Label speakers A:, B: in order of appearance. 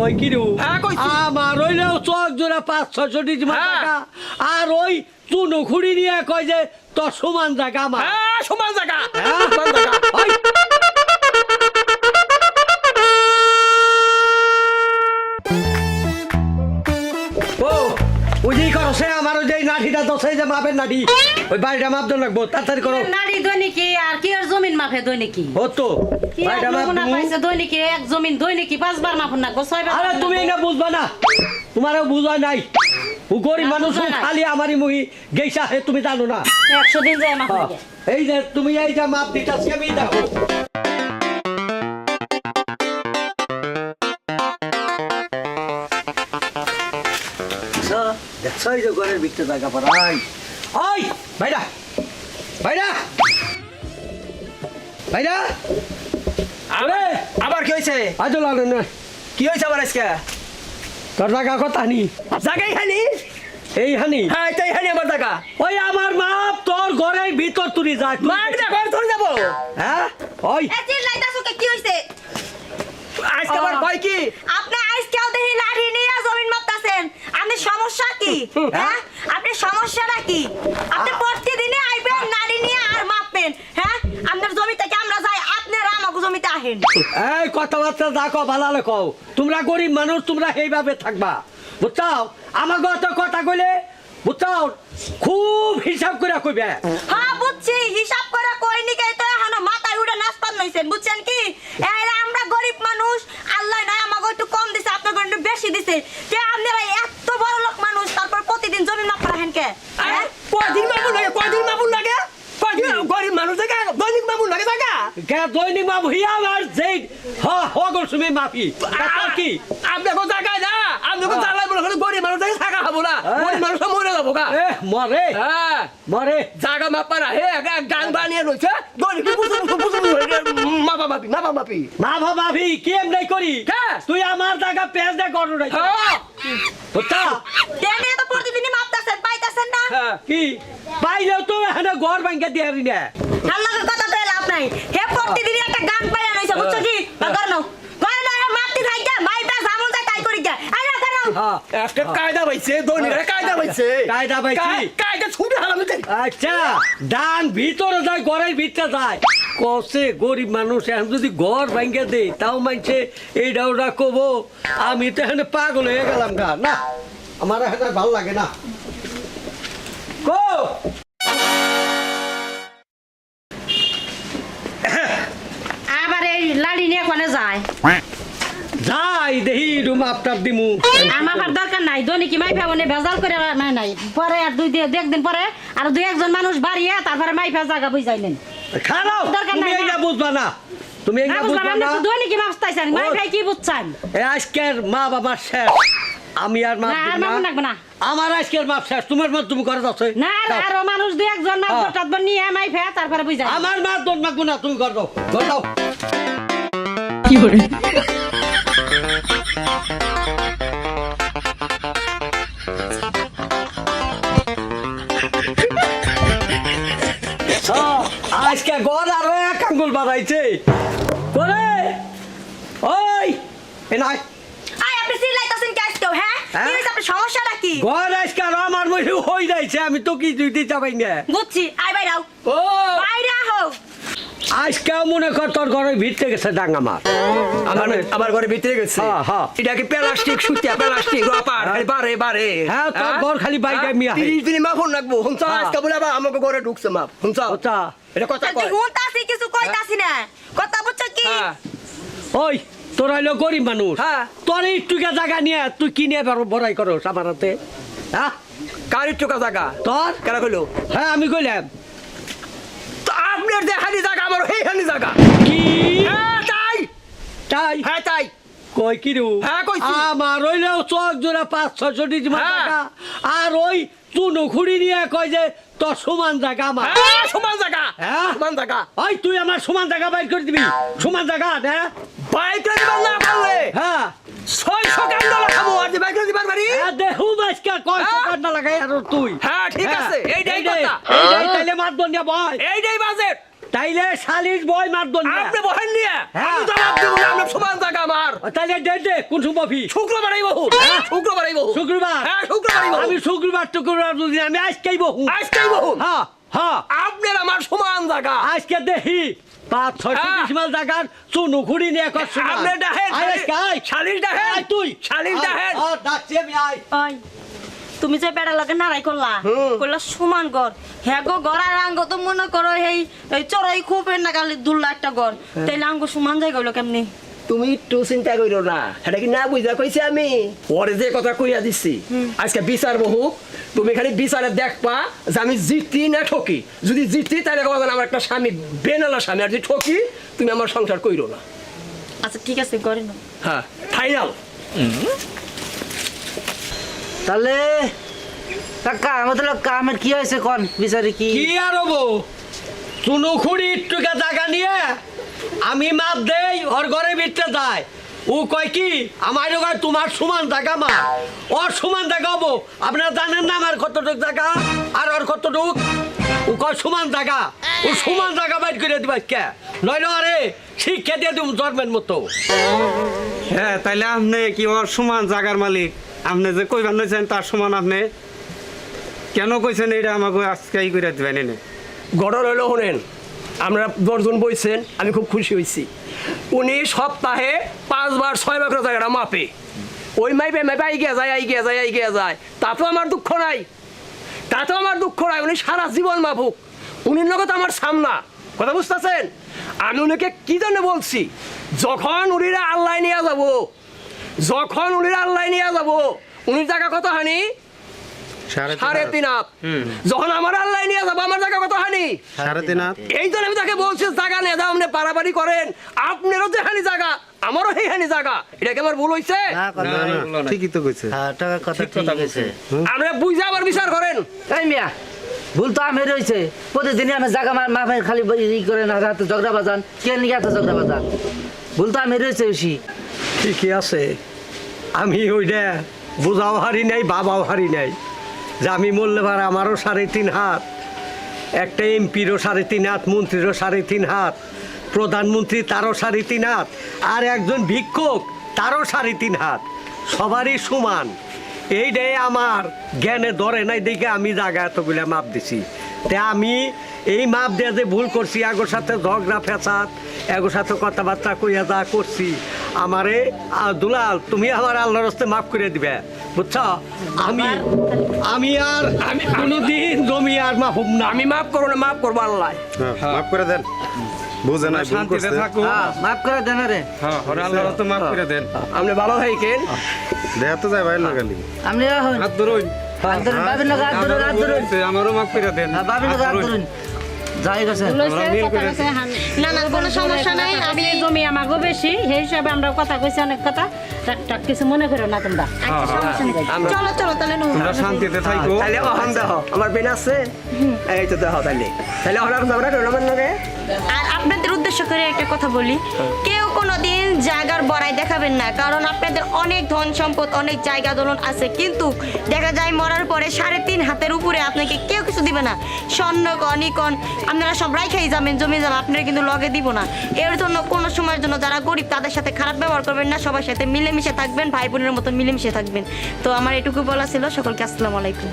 A: কই কি রে
B: হ্যাঁ কইছি
A: আমার হইলেও চক জোড়া 500-600 ডিজি টাকা আর ওই চুনো খুঁড়ি নিয়ে কয় যে তোর সমান জায়গা আমার
B: হ্যাঁ সমান জায়গা
A: হ্যাঁ?
B: সমান জায়গা
A: ওই ও বুঝি করো সে আমার ওই যে নাঠিটা তো সেই যে মাপের নাঠি ওই বাড়িটা মাপ দেন লাগবো তাড়াতাড়ি করো
C: নারী দৈনিকি আর কি আর জমিন মাপে দৈনিকি
A: হতো
C: কি আর
A: বাড়িটা মাপ
C: নমুনা
A: দিমু।
C: পাইছে দৈনিকি এক জমিন দৈনিকি 5 বার মাপুন না গো 6 বার
A: আরে তুমি এটা বুঝবা না তোমারও বুঝা নাই ও গরিব
C: না,
A: মানুষ
C: বুঝা নাই।
A: খালি আমারই মুহি গেইসা হে তুমি জানো না
C: 100 দিন যায় মাপ
A: হ্যাঁ,
C: লাগে
A: এই যে তুমি এই যে মাপ দিতাছি আমি দেখো দেখছো এই যে ঘরের ভিতরে জায়গা পারাই ওই ভাইরা ভাইরা ভাইরা আরে
B: আবার কি হইছে
A: আজ লাগে না
B: কি হইছে আবার আজকে
A: তোর জায়গা কথা নি
B: জায়গায় খালি
A: এই হানি
B: হ্যাঁ এটাই খালি আমার জায়গা
A: ওই আমার মাপ তোর ঘরের ভিতর তুই যা
B: মার দে ঘর চলে যাবো
A: হ্যাঁ ওই
D: এ চিল্লাইতাছো কি হইছে
B: আজকে আবার কয় কি
D: আপনি আজকাল দেখি লাঠি নিয়ে জমিন মাপতাছেন আপনি সমস্যা কি হ্যাঁ আপনি সমস্যাটা কি আপনি প্রতিদিনই আইবেন নারী নিয়ে আর মাপবেন হ্যাঁ আপনার জমি থেকে আমরা যাই আপনারা আমাকে জমিতে আহেন
A: এই কথাবার্তা দেখো ভালো কও তোমরা গরিব মানুষ তোমরা এইভাবে থাকবা বুঝছাও আমার কথা কইলে বুঝছাও খুব হিসাব করে কইবে
D: হ্যাঁ বুঝছি হিসাব করে কইনি কে তো এখন মাথায় উড়ে নাচপান নইছেন বুঝছেন কি এরা আমরা গরিব মানুষ আল্লাহ না আমাকে একটু কম দিছে আপনাকে একটু বেশি দিছে কে আপনারা এত বড় লোক মানুষ তারপর প্রতিদিন জমি মাপ রাখেন কে হ্যাঁ
B: কয়দিন মামুন লাগে কয়দিন মামুন লাগে কয়দিন গরিব মানুষ জায়গা দৈনিক মামুন লাগে জায়গা
A: কে দৈনিক মাপ হইয়া আর যেই হগর সুমি মাপি তারপর কি
B: আপনাকে জায়গায় না আপনাকে জায়গায় বলে গরিব মানুষ জায়গায় থাকা হবো না গরিব মানুষ মরে যাবো গা
A: এ মরে
B: হ্যাঁ
A: মরে
B: জায়গা মাপা না হে গান বানিয়ে রয়েছে দৈনিক মাপা মাপি মাপা মাপি
A: মা ভাবি কি এমনি করি
B: হ্যাঁ।
A: তুই আমার জায়গা পেঁচ দে গরু নাই
B: হ্যাঁ
A: বুঝছা
D: দেনে তো প্রতিদিনই মাপতাছেন পাইতাছেন না
B: হ্যাঁ
A: কি পাইলেও তো এখানে ঘর ভাঙ্গা দিয়ে হারি না
D: আল্লাহর কথা তো লাভ নাই হে প্রতিদিনই একটা গান পাইয়া রইছে বুঝছো কি করে নাও মাপতে থাইকা মাইটা জামুন যায় তাই করি গে আরে করো
A: হ্যাঁ
B: একটা কায়দা পাইছে দৈনিক কায়দা পাইছে
A: কায়দা পাইছি?
B: কায়দা ছুটে হারাম
A: আচ্ছা ডান ভিতরে যায় ঘরের ভিতরে যায় কসে গরিব মানুষ এখন যদি ঘর ভাঙ্গে দেয় তাও মানছে এইটা ওটা কবো আমি তো এখানে পাগল হয়ে গেলাম গা না আমার এখানে ভালো লাগে না কো
C: আবার এই লাড়ি নিয়ে কোনে যায়
A: যাই দেখি রুম আপনার দিমু
C: আমার আর দরকার নাই দৈনিকি মাইফা ওনে ভেজাল করে মানে নাই পরে আর একদিন পরে আর দুই একজন মানুষ বাড়িয়ে তারপরে মাইফা জায়গা বুঝাইলেন
A: খারাপ
C: দরকার
A: তুমি
C: নাই না।
A: এইটা বুঝবা না তুমি
C: না
A: এইটা
C: বুঝলাম
A: বুঝবা
C: আপনি
A: না
C: তো দৈনিকি মাপতাইছেন মাইফাই কি বুঝছেন
A: এ আজকের মা বাবার শেষ আমি আর মাপ
C: না, আর
A: দিব
C: মাপ
A: না
C: লাগবে না।
A: আমার আজকের মাপ শেষ তোমার মাপ তুমি করে যাচ্ছ
C: না আরো মানুষ দুই একজন মাপ
A: হ্যাঁ।
C: টাতবার নিয়ে মাইফা তারপরে বুঝাই
A: আমার মা তোর মাপবো না তুমি কর দাও কর দাও আজকে গদ আরো এক আঙ্গুল বাড়াইছে করে ওই এ নাই
D: আয় আপনি চিল্লাইতাছেন কি আজকেও হ্যাঁ
A: হ্যাঁ?
D: কি হইছে আপনার সমস্যাটা কি
A: গদ আজকে আরো আমার মনে হয়ে যাইছে আমি তো কি দিতে চাই না
D: বুঝছি আয় বাইরাও
B: ও
D: বাইরে আহো
A: আজকে মনে কর তোর ঘরের ভিতরে গেছে ডাঙ্গা মাছ
B: আমার ঘরে ভিতরে গেছে
A: হ্যাঁ, হ্যাঁ।
B: এটা কি প্লাস্টিক সুতিয়া প্লাস্টিক রপার খালি বারে বারে
A: হ্যাঁ, তোর ঘর খালি বাইরে মিয়া।
B: 30 দিন মাফন রাখবো হুনছা
A: হ্যাঁ।
B: আজকে বলে আবার আমাকে ঘরে ঢুকছে মাপ হুনছা
A: ওটা
B: এটা কথা
D: তুই
B: কয়
D: হুনতাছি কিছু কইতাছি না কথা বুঝছো কি
B: হ্যাঁ
A: ওই তোর হইলো গরিব মানুষ
B: হ্যাঁ।
A: তোর একটুকে জায়গা নিয়ে তুই কিনে বড়াই করো আমার হাতে হ্যাঁ
B: কারির টাকা জায়গা
A: তোর
B: কেন কইলো
A: হ্যাঁ আমি কইলাম
B: তো আপনার দেখানি জায়গা আমার এইখানি জায়গা
A: কি
B: হ্যাঁ তাই
A: তাই
B: হ্যাঁ তাই
A: কই কি রে
B: হ্যাঁ, কইছি।
A: আমার হইলেও চক জোড়া 500-600 ডিজি
B: হ্যাঁ।
A: টাকা আর ওই চুনো খুঁড়ি নিয়ে কয় যে তোর সমান জায়গা আমার
B: হ্যাঁ সমান জায়গা
A: হ্যাঁ?
B: সমান জায়গা
A: ওই তুই আমার সমান জায়গা বাইর করে দিবি সমান জায়গা হ্যাঁ
B: বাইক দিবার না পারলে
A: হ্যাঁ
B: 600 কান্ড লাগাবো আর বাইক দিবার পারি
A: দেহু মাছকা কয়
B: হ্যাঁ?
A: টাকা না লাগাই আর তুই
B: হ্যাঁ ঠিক আছে এইটাই কথা
A: এইটাই তাইলে মাত বন্যা বয়
B: এইটাই বাজেট
A: তাইলে শালির বই মারদন
B: আপনি বহেন নিয়ে
A: হ্যাঁ।
B: আমি জবাব দেব না আপনার সমান জায়গা আমার
A: তাইলে দে কোন সুবফি
B: শুক্রবারই বহু শুক্রবারই বহু
A: শুক্রবার
B: হ্যাঁ শুক্রবারই বহু
A: আমি শুক্রবার যদি আমি আজকেই বহু
B: আজকেই বহু
A: হ্যাঁ হ্যাঁ
B: আপনার আমার সমান জায়গা
A: আজকে দেখি 5-6
B: হ্যাঁ।
A: ডিসিমাল জায়গার চুনু খুঁড়ি নিয়ে কর
B: আপনি দেখেন শালির দেখেন
A: তুই
B: শালির দেখেন
A: ডাকছি আমি আয়
D: ওই তুমি যে বেড়া লাগে নারাই করলা কইলা সমান ঘর হ্যাঁ গো ঘর আর আঙ্গ তো মনে করো এই চড়াই খুব না গালি 2 লাখ টাকা ঘর তাইলে আঙ্গ সমান জায়গা হইলো কেমনি
B: তুমি একটু চিন্তা কইরো না সেটা কি না বুঝা কইছি আমি পরে যে কথা কইয়া দিছি আজকে বিচার বহু তুমি খালি বিচারে দেখবা যে আমি জিতি না ঠকি যদি জিতি তাহলে কথা আমার একটা স্বামী বেনালা স্বামী আর যদি ঠকি তুমি আমার সংসার কইরো না
D: আচ্ছা ঠিক আছে করে নাও
B: হ্যাঁ ফাইনাল
E: তাহলে কাকা আমাদের কামের কি হয়েছে কোন বিচারে কি
A: কি আর হবো চুনু খুঁড়ি টুকা জায়গা নিয়ে আমি মাপ দেই ওর ঘরে ভিতরে যায় ও কয় কি আমার কয় তোমার সমান জায়গা মা ওর সমান জায়গা হবো আপনারা জানেন না আমার কতটুক জায়গা আর ওর কতটুক ও কয় সমান জায়গা ও সমান জায়গা বাইর করে দিবা কে নইলে আরে শিক্ষা দিয়ে তুমি জন্মের মতো
F: হ্যাঁ তাইলে আপনি কি ওর সমান জাগার মালিক আপনি যে কইবার নইছেন তার সমান আপনি কেন কইছেন এটা আমাকে আজকেই করে দিবেন এনে
B: গড়র হইলো শোনেন আমরা 10 জন বইছেন আমি খুব খুশি হয়েছি উনি সপ্তাহে 5 বার 6 বার করে জায়গাটা মাপে ওই মাইপে মাইপে আইগিয়া যায় তাতেও আমার দুঃখ নাই উনি সারা জীবন মাপুক উনির লগত আমার সামনা কথা বুঝতেছেন আমি উনিকে কি জন্য বলছি যখন উনিরা আল্লাহ নিয়ে যাব উনির জায়গা কত হানি 3.5 হাত যখন আমার আল্লাহ নিয়ে যাবো আমার জায়গা কত হানি
F: 3.5 হাত
B: এই জন্য আমি তাকে বলছি জায়গা নিয়ে যাও আপনি পারাপারি করেন আপনারও যে হানি জায়গা আমারও সেই হানি জায়গা এটা কি আমার ভুল হয়েছে
E: না কথা
F: ঠিকই তো কইছে
E: হ্যাঁ টাকার কথা ঠিক আছে
B: আমরা বুঝে আবার বিচার করেন
E: এই মিয়া ভুল তো আমি রয়েছে প্রতিদিনই আমি জায়গা মাফে খালি ই করে না রাতে ঝগড়া বাজান কে নিয়ে এত ঝগড়া বাজান ভুল তো আমি রয়েছে বেশি
A: ঠিকই আছে আমি ওইটা বোঝাও হারি নাই বাবাও হারি নাই যে আমি মরলে পারে আমারও 3.5 হাত একটা এমপিরও 3.5 হাত মন্ত্রীরও 3.5 হাত প্রধানমন্ত্রী তারও 3.5 হাত আর একজন ভিক্ষুক তারও 3.5 হাত সবারই সমান এইটাই আমার জ্ঞানে ধরে নাই দেখে আমি জায়গা এতগুলো মাপ দিছি তে আমি এই মাপ দিয়ে যে ভুল করছি এগোর সাথে ঝগড়া ফেসাদ এগোর সাথে কথাবার্তা কইয়া যা করছি আমারে দুলাল তুমি আমার আল্লাহর হস্তে মাফ করে দিবে বুঝছো আমি আর কোনোদিন জমি আর মাফুম না
B: আমি মাফ করবো আল্লাহ
F: মাফ করে দেন বুঝে না ভুল
G: শান্তিতে
F: করছে
G: থাকো
E: হ্যাঁ মাফ করে দেন রে
G: হ্যাঁ ওরে আল্লাহর তো মাফ করে দেন
B: আপনি ভালো থাকেন
F: দেয়া তো যায় ভাই না খালি
E: আপনি
G: হাত ধরুন
E: বাবির লোক হাত ধরুন
G: আমারও মাফ করে দেন
E: বাবির লোক হাত ধরুন যাই গেছে
D: না না কোনো সমস্যা নাই
C: আমি জমি আমাগো বেশি সেই হিসাবে আমরা কথা কইছি অনেক কথা টাক কিছু মনে করো না তোমরা
D: আচ্ছা সমস্যা নেই চলো তাহলে নো
G: তোমরা শান্তিতে থাকো
B: তাহলে অহান দেখো আমার বেন আছে এই তো দেখো তাহলে অহান ঝগড়া করো আমার লগে
D: আর আপনাদের উদ্দেশ্য করে একটা কথা বলি কেউ কোনোদিন জায়গার বড়াই দেখাবেন না কারণ আপনাদের অনেক ধন সম্পদ অনেক জায়গা দলন আছে কিন্তু দেখা যায় মরার পরে 3.5 হাতের উপরে আপনাকে কেউ কিছু দিবে না স্বর্ণ কনিকন আপনারা সব রাইখাই যাবেন জমি যাবেন আপনারা কিন্তু লগে দিব না এর জন্য কোনো সময়ের জন্য যারা গরিব তাদের সাথে খারাপ ব্যবহার করবেন না সবার সাথে মিলেমিশে থাকবেন ভাই বোনের মতো মিলেমিশে থাকবেন তো আমার এটুকু বলা ছিল সকলকে আসসালামু আলাইকুম